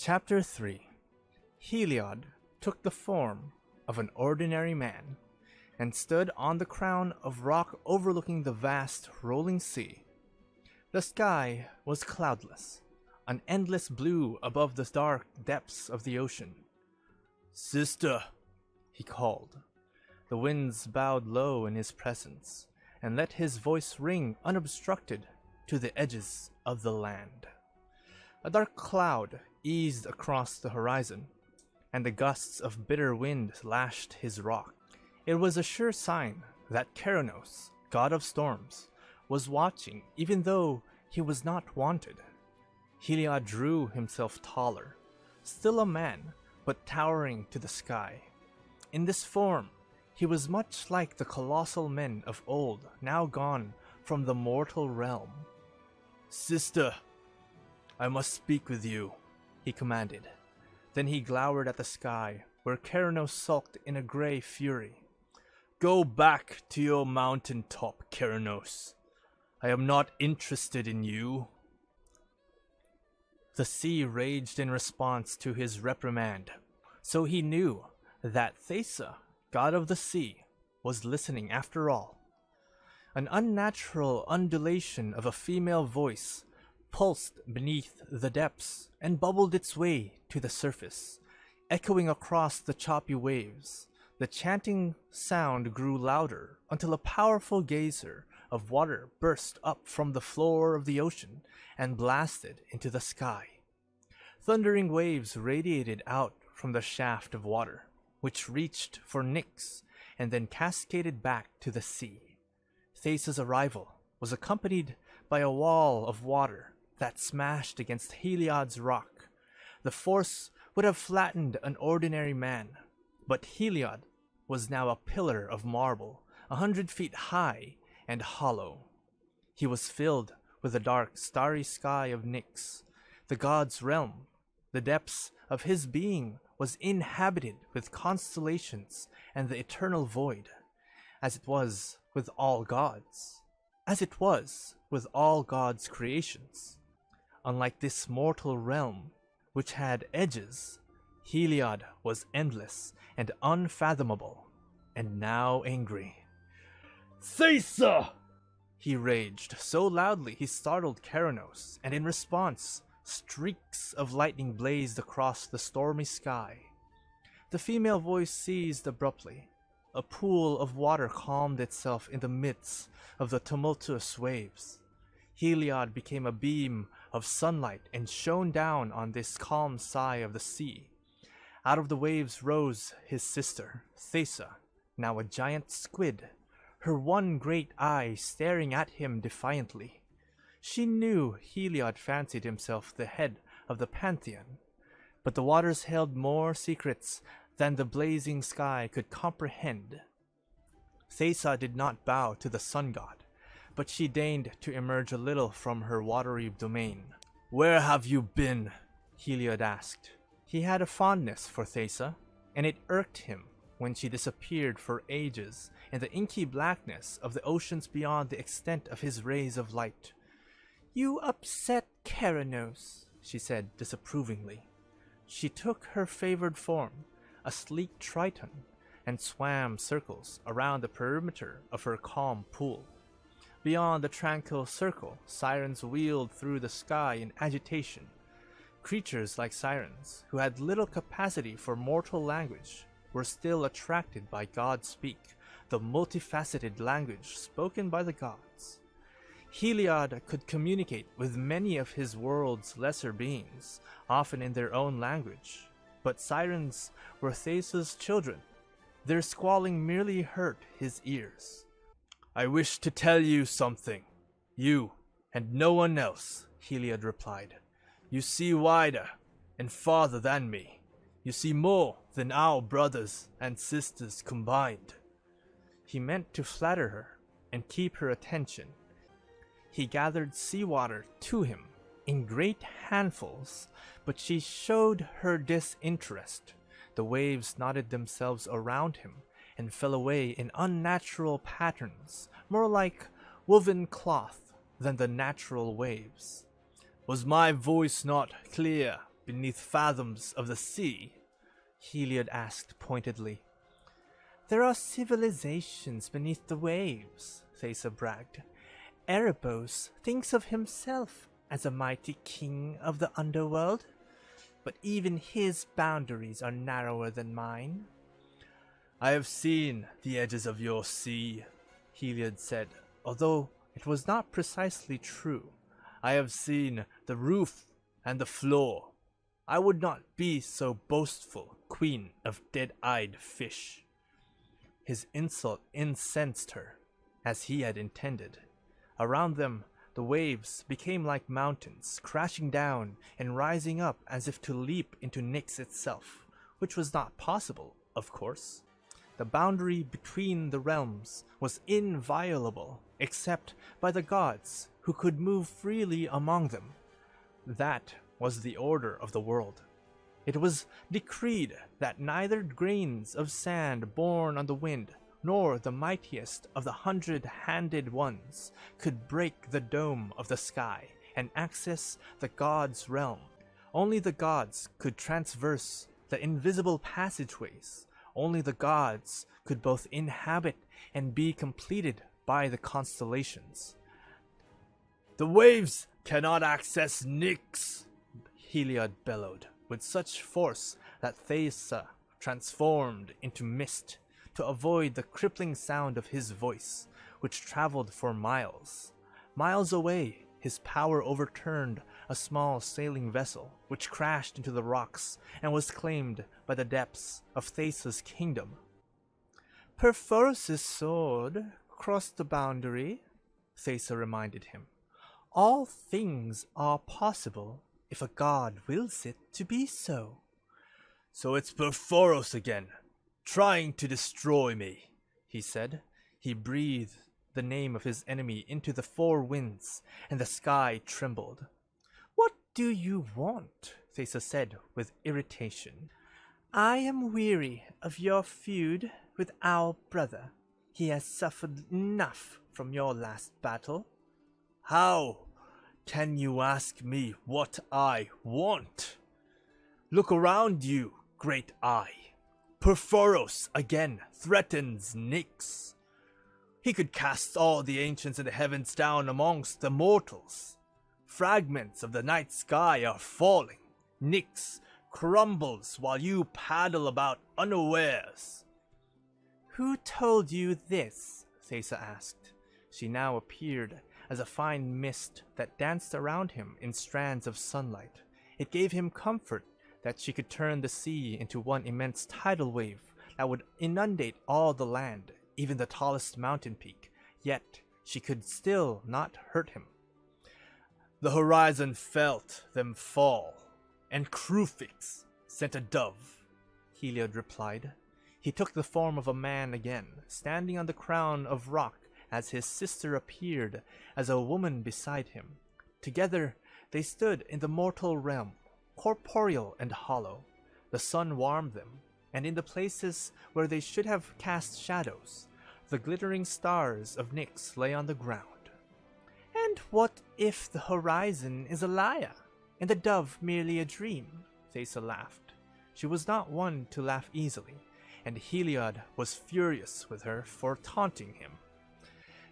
Chapter 3. Heliod took the form of an ordinary man and stood on the crown of rock overlooking the vast rolling sea. The sky was cloudless, an endless blue above the dark depths of the ocean. "Sister," he called. The winds bowed low in his presence and let his voice ring unobstructed to the edges of the land. A dark cloud eased across the horizon, and the gusts of bitter wind lashed his rock. It was a sure sign that Keranos, god of storms, was watching even though he was not wanted. Heliod drew himself taller, still a man, but towering to the sky. In this form, he was much like the colossal men of old, now gone from the mortal realm. "Sister, I must speak with you," he commanded. Then he glowered at the sky, where Keranos sulked in a grey fury. "Go back to your mountain top, Keranos. I am not interested in you." The sea raged in response to his reprimand, so he knew that Theros, god of the sea, was listening after all. An unnatural undulation of a female voice pulsed beneath the depths and bubbled its way to the surface, echoing across the choppy waves. The chanting sound grew louder until a powerful geyser of water burst up from the floor of the ocean and blasted into the sky. Thundering waves radiated out from the shaft of water, which reached for Nyx and then cascaded back to the sea. Thesa's arrival was accompanied by a wall of water that smashed against Heliod's rock. The force would have flattened an ordinary man, but Heliod was now a pillar of marble, 100 feet high and hollow. He was filled with the dark, starry sky of Nyx, the god's realm. The depths of his being was inhabited with constellations and the eternal void, as it was with all gods, creations. Unlike this mortal realm, which had edges, Heliod was endless and unfathomable, and now angry. "Theros!" he raged so loudly he startled Keranos, and in response, streaks of lightning blazed across the stormy sky. The female voice ceased abruptly. A pool of water calmed itself in the midst of the tumultuous waves. Heliod became a beam of sunlight and shone down on this calm sigh of the sea. Out of the waves rose his sister, Theros, now a giant squid, her one great eye staring at him defiantly. She knew Heliod fancied himself the head of the pantheon, but the waters held more secrets than the blazing sky could comprehend. Theros did not bow to the sun god, but she deigned to emerge a little from her watery domain. "Where have you been?" Heliod asked. He had a fondness for Theros, and it irked him when she disappeared for ages in the inky blackness of the oceans beyond the extent of his rays of light. "You upset Keranos," she said disapprovingly. She took her favored form, a sleek triton, and swam circles around the perimeter of her calm pool. Beyond the tranquil circle, sirens wheeled through the sky in agitation. Creatures like sirens, who had little capacity for mortal language, were still attracted by God-speak, the multifaceted language spoken by the gods. Heliod could communicate with many of his world's lesser beings, often in their own language, but sirens were Thesa's children. Their squalling merely hurt his ears. "I wish to tell you something. You, and no one else," Heliod replied. "You see wider and farther than me. You see more than our brothers and sisters combined." He meant to flatter her and keep her attention. He gathered seawater to him in great handfuls, but she showed her disinterest. The waves knotted themselves around him and fell away in unnatural patterns, more like woven cloth than the natural waves. "Was my voice not clear?" beneath fathoms of the sea? Heliod asked pointedly. There are civilizations beneath the waves, Thesa bragged. Erebos thinks of himself as a mighty king of the underworld, but even his boundaries are narrower than mine. I have seen the edges of your sea, Heliod said, although it was not precisely true. I have seen the roof and the floor. I would not be so boastful, queen of dead-eyed fish. His insult incensed her, as he had intended. Around them, the waves became like mountains, crashing down and rising up as if to leap into Nyx itself, which was not possible, of course. The boundary between the realms was inviolable, except by the gods, who could move freely among them. That was the order of the world. It was decreed that neither grains of sand borne on the wind, nor the mightiest of the 100-handed ones, could break the dome of the sky and access the gods' realm. Only the gods could traverse the invisible passageways. Only the gods could both inhabit and be completed by the constellations. The waves cannot access Nyx, Heliod bellowed, with such force that Thesa transformed into mist to avoid the crippling sound of his voice, which traveled for miles. Miles away, his power overturned a small sailing vessel, which crashed into the rocks and was claimed by the depths of Thesa's kingdom. Perforos's sword crossed the boundary, Thesa reminded him. All things are possible if a god wills it to be so. So it's Perforos again, trying to destroy me, he said. He breathed the name of his enemy into the four winds, and the sky trembled. What do you want? Thesa said with irritation. I am weary of your feud with our brother. He has suffered enough from your last battle. How can you ask me what I want? Look around you, great eye. Perforos again threatens Nyx. He could cast all the ancients in the heavens down amongst the mortals. Fragments of the night sky are falling. Nyx crumbles while you paddle about unawares. Who told you this? Thesa asked. She now appeared as a fine mist that danced around him in strands of sunlight. It gave him comfort that she could turn the sea into one immense tidal wave that would inundate all the land, even the tallest mountain peak, yet she could still not hurt him. The horizon felt them fall, and Crufix sent a dove, Heliod replied. He took the form of a man again, standing on the crown of rock as his sister appeared as a woman beside him. Together they stood in the mortal realm, corporeal and hollow. The sun warmed them, and in the places where they should have cast shadows, the glittering stars of Nyx lay on the ground. And what if the horizon is a liar, and the dove merely a dream? Thesa laughed. She was not one to laugh easily, and Heliod was furious with her for taunting him.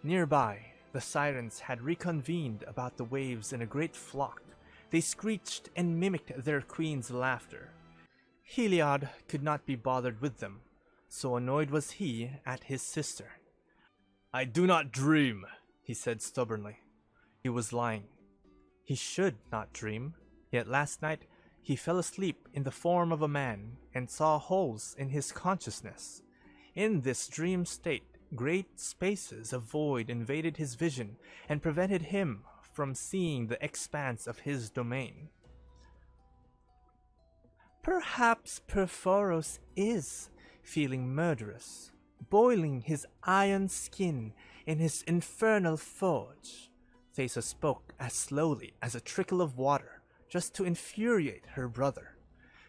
Nearby, the sirens had reconvened about the waves in a great flock. They screeched and mimicked their queen's laughter. Heliod could not be bothered with them, so annoyed was he at his sister. I do not dream, he said stubbornly. He was lying. He should not dream, yet last night he fell asleep in the form of a man and saw holes in his consciousness. In this dream state, great spaces of void invaded his vision and prevented him from seeing the expanse of his domain. Perhaps Perforos is feeling murderous, boiling his iron skin in his infernal forge. Thesa spoke as slowly as a trickle of water, just to infuriate her brother.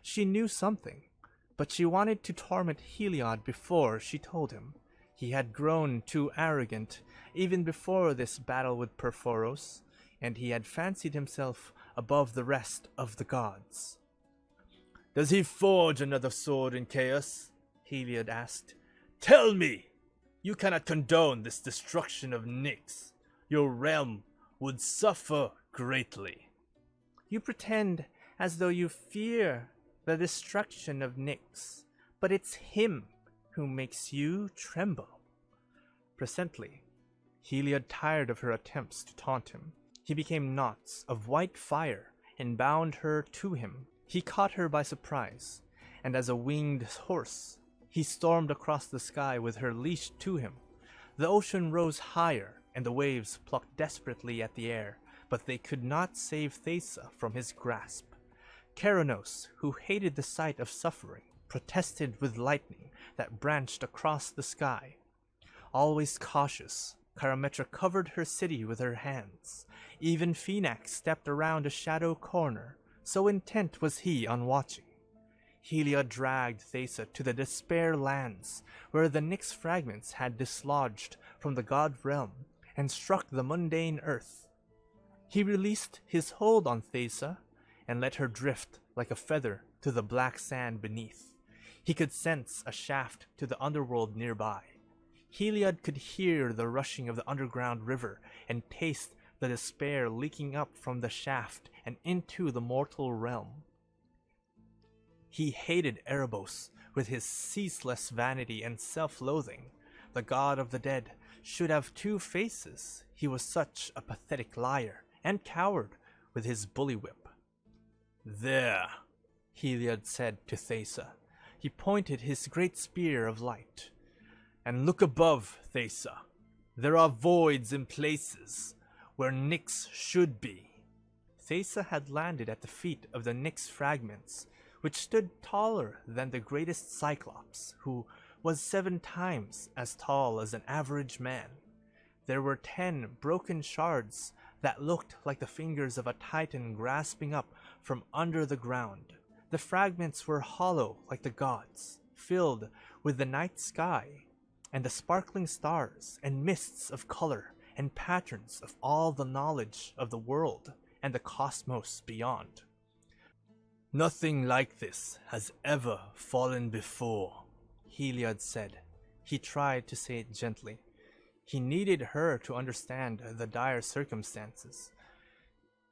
She knew something, but she wanted to torment Heliod before she told him. He had grown too arrogant even before this battle with Perforos, and he had fancied himself above the rest of the gods. Does he forge another sword in chaos? Heliod asked. Tell me! You cannot condone this destruction of Nyx. Your realm would suffer greatly. You pretend as though you fear the destruction of Nyx, but it's him who makes you tremble. Presently, Heliod tired of her attempts to taunt him. He became knots of white fire and bound her to him. He caught her by surprise, and as a winged horse, he stormed across the sky with her leashed to him. The ocean rose higher, and the waves plucked desperately at the air, but they could not save Thesa from his grasp. Keranos, who hated the sight of suffering, protested with lightning that branched across the sky. Always cautious, Karametra covered her city with her hands. Even Phoenix stepped around a shadow corner, so intent was he on watching. Heliod dragged Thesa to the Despair Lands, where the Nyx fragments had dislodged from the god realm and struck the mundane earth. He released his hold on Thesa and let her drift like a feather to the black sand beneath. He could sense a shaft to the underworld nearby. Heliod could hear the rushing of the underground river and taste the despair leaking up from the shaft and into the mortal realm. He hated Erebos with his ceaseless vanity and self-loathing. The god of the dead should have two faces. He was such a pathetic liar and coward with his bullywhip. There, Heliod said to Thesa. He pointed his great spear of light. And look above, Thesa. There are voids in places where Nyx should be. Thesa had landed at the feet of the Nyx fragments, which stood taller than the greatest Cyclops, who was 7 times as tall as an average man. There were 10 broken shards that looked like the fingers of a titan grasping up from under the ground. The fragments were hollow like the gods, filled with the night sky and the sparkling stars and mists of color and patterns of all the knowledge of the world and the cosmos beyond. Nothing like this has ever fallen before, Heliod said. He tried to say it gently. He needed her to understand the dire circumstances.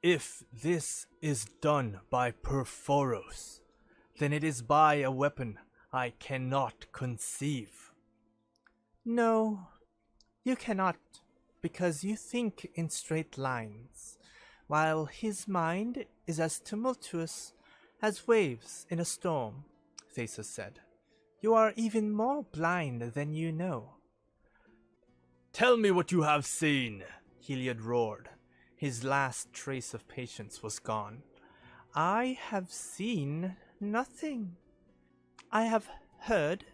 If this is done by Perforos, then it is by a weapon I cannot conceive. No, you cannot, because you think in straight lines, while his mind is as tumultuous as waves in a storm, Theseus said. You are even more blind than you know. Tell me what you have seen, Heliod roared. His last trace of patience was gone. I have seen nothing. I have heard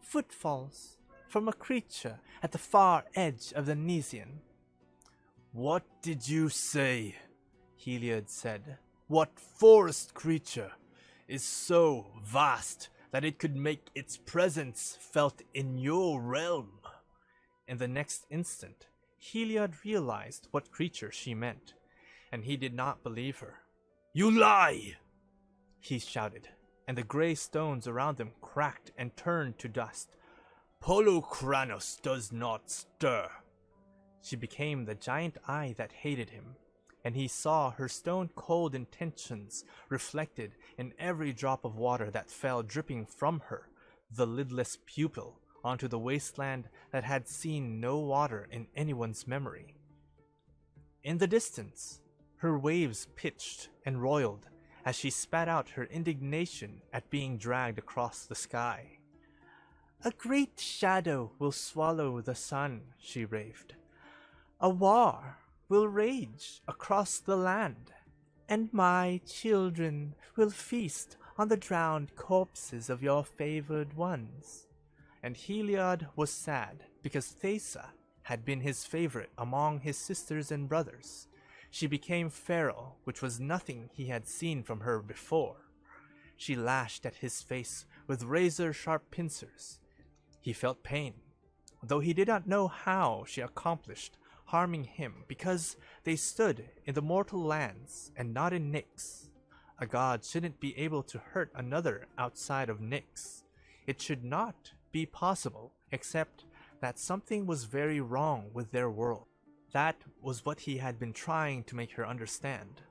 footfalls from a creature at the far edge of the Nysian. What did you say? Heliod said. What forest creature is so vast that it could make its presence felt in your realm? In the next instant, Heliod realized what creature she meant, and he did not believe her. You lie! He shouted, and the gray stones around them cracked and turned to dust. Polukranos does not stir. She became the giant eye that hated him, and he saw her stone-cold intentions reflected in every drop of water that fell dripping from her, the lidless pupil, onto the wasteland that had seen no water in anyone's memory. In the distance, her waves pitched and roiled as she spat out her indignation at being dragged across the sky. A great shadow will swallow the sun, she raved. A war will rage across the land, and my children will feast on the drowned corpses of your favored ones. And Heliod was sad because Thesa had been his favorite among his sisters and brothers. She became feral, which was nothing he had seen from her before. She lashed at his face with razor-sharp pincers. He felt pain, though he did not know how she accomplished harming him because they stood in the mortal lands and not in Nyx. A god shouldn't be able to hurt another outside of Nyx. It should not be possible, except that something was very wrong with their world. That was what he had been trying to make her understand.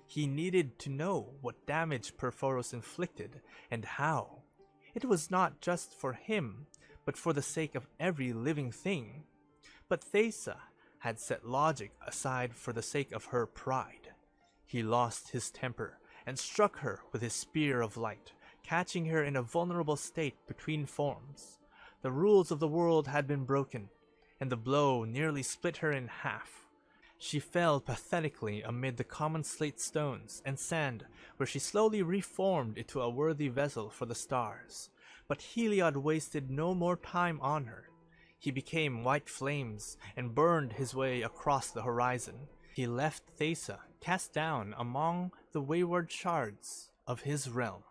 He needed to know what damage Perforos inflicted and how. It was not just for him, but for the sake of every living thing. But Thesa had set logic aside for the sake of her pride. He lost his temper and struck her with his spear of light, catching her in a vulnerable state between forms. The rules of the world had been broken, and the blow nearly split her in half. She fell pathetically amid the common slate stones and sand, where she slowly reformed into a worthy vessel for the stars. But Heliod wasted no more time on her. He became white flames and burned his way across the horizon. He left Thesa cast down among the wayward shards of his realm.